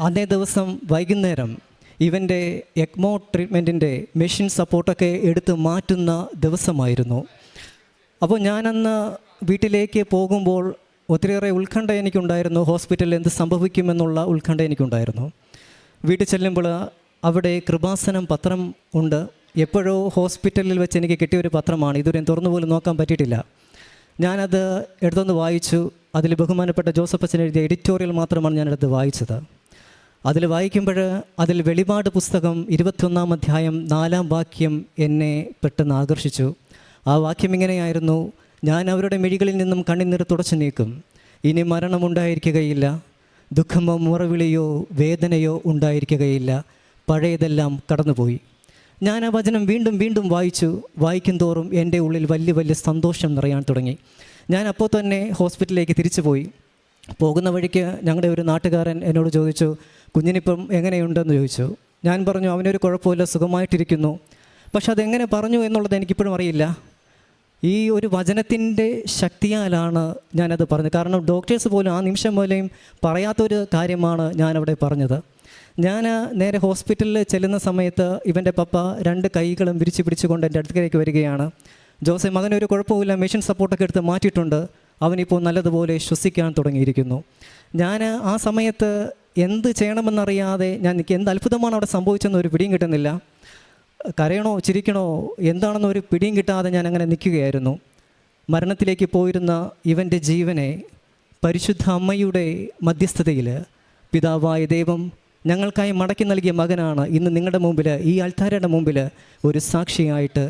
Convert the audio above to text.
അന്നേ ദിവസം വൈകുന്നേരം ഇവൻ്റെ എക്മോ ട്രീറ്റ്മെൻറ്റിൻ്റെ മെഷീൻ സപ്പോർട്ടൊക്കെ എടുത്ത് മാറ്റുന്ന ദിവസമായിരുന്നു. അപ്പോൾ ഞാനന്ന് വീട്ടിലേക്ക് പോകുമ്പോൾ ഒത്തിരിയേറെ ഉത്കണ്ഠ എനിക്കുണ്ടായിരുന്നു. ഹോസ്പിറ്റലിൽ എന്ത് സംഭവിക്കുമെന്നുള്ള ഉത്കണ്ഠ എനിക്കുണ്ടായിരുന്നു. വീട്ടിൽ ചെല്ലുമ്പോൾ അവിടെ കൃപാസനം പത്രം ഉണ്ട്. എപ്പോഴോ ഹോസ്പിറ്റലിൽ വെച്ച് എനിക്ക് കിട്ടിയൊരു പത്രമാണ്. ഇതുവരെ തുറന്നു പോലും നോക്കാൻ പറ്റിയിട്ടില്ല. ഞാനത് എടുത്തൊന്ന് വായിച്ചു. അതിൽ ബഹുമാനപ്പെട്ട ജോസഫ് അച്ഛൻ എഴുതിയ എഡിറ്റോറിയൽ മാത്രമാണ് ഞാനെടുത്ത് വായിച്ചത്. അതിൽ വായിക്കുമ്പോൾ അതിൽ വെളിപാട് പുസ്തകം 21-ാം അധ്യായം 4-ാം വാക്യം എന്നെ പെട്ടെന്ന് ആകർഷിച്ചു. ആ വാക്യം ഇങ്ങനെയായിരുന്നു: ഞാൻ അവരുടെ മിഴികളിൽ നിന്നും കണ്ണുനീർ തുടച്ചു നീക്കും, ഇനി മരണമുണ്ടായിരിക്കുകയില്ല, ദുഃഖമോ മുറവിളിയോ വേദനയോ ഉണ്ടായിരിക്കുകയില്ല, പഴയതെല്ലാം കടന്നുപോയി. ഞാൻ ആ വചനം വീണ്ടും വീണ്ടും വായിക്കും തോറും എൻ്റെ ഉള്ളിൽ വലിയ വലിയ സന്തോഷം നിറയാൻ തുടങ്ങി. ഞാൻ അപ്പോൾ തന്നെ ഹോസ്പിറ്റലിലേക്ക് തിരിച്ചു പോയി. പോകുന്ന വഴിക്ക് ഞങ്ങളുടെ ഒരു നാട്ടുകാരൻ എന്നോട് ചോദിച്ചു, കുഞ്ഞിനിപ്പം എങ്ങനെയുണ്ടെന്ന് ചോദിച്ചു. ഞാൻ പറഞ്ഞു, അവനൊരു കുഴപ്പമില്ല, സുഖമായിട്ടിരിക്കുന്നു. പക്ഷെ അതെങ്ങനെ പറഞ്ഞു എന്നുള്ളത് എനിക്കിപ്പോഴും അറിയില്ല. ഈ ഒരു വചനത്തിൻ്റെ ശക്തിയാലാണ് ഞാനത് പറഞ്ഞത്. കാരണം ഡോക്ടേഴ്സ് പോലും ആ നിമിഷം പോലെയും പറയാത്തൊരു കാര്യമാണ് ഞാനവിടെ പറഞ്ഞത്. ഞാൻ നേരെ ഹോസ്പിറ്റലിൽ ചെല്ലുന്ന സമയത്ത് ഇവൻ്റെ പപ്പ 2 കൈകളും വിരിച്ച് പിടിച്ചുകൊണ്ട് എൻ്റെ അടുത്തേക്ക് വരികയാണ്. ജോസെ, മകനൊരു കുഴപ്പമില്ല, മെഷീൻ സപ്പോർട്ടൊക്കെ എടുത്ത് മാറ്റിയിട്ടുണ്ട്, അവനിപ്പോൾ നല്ലതുപോലെ ശ്വസിക്കാൻ തുടങ്ങിയിരിക്കുന്നു. ഞാൻ ആ സമയത്ത് എന്ത് ചെയ്യണമെന്നറിയാതെ എനിക്ക് എന്ത് അത്ഭുതമാണ് അവിടെ സംഭവിച്ചെന്ന് ഒരു പിടിയും കിട്ടുന്നില്ല. കരയണോ ചിരിക്കണോ എന്താണെന്ന് ഒരു പിടിയും കിട്ടാതെ ഞാൻ അങ്ങനെ നിൽക്കുകയായിരുന്നു. മരണത്തിലേക്ക് പോയിരുന്ന ഇവൻ്റെ ജീവനെ പരിശുദ്ധ അമ്മയുടെ മധ്യസ്ഥതയിൽ പിതാവായ ദൈവം ഞങ്ങൾക്കായി മടക്കി നൽകിയ മകനാണ് ഇന്ന് നിങ്ങളുടെ മുമ്പിൽ, ഈ അൾത്താരയുടെ മുമ്പിൽ ഒരു സാക്ഷിയായിട്ട്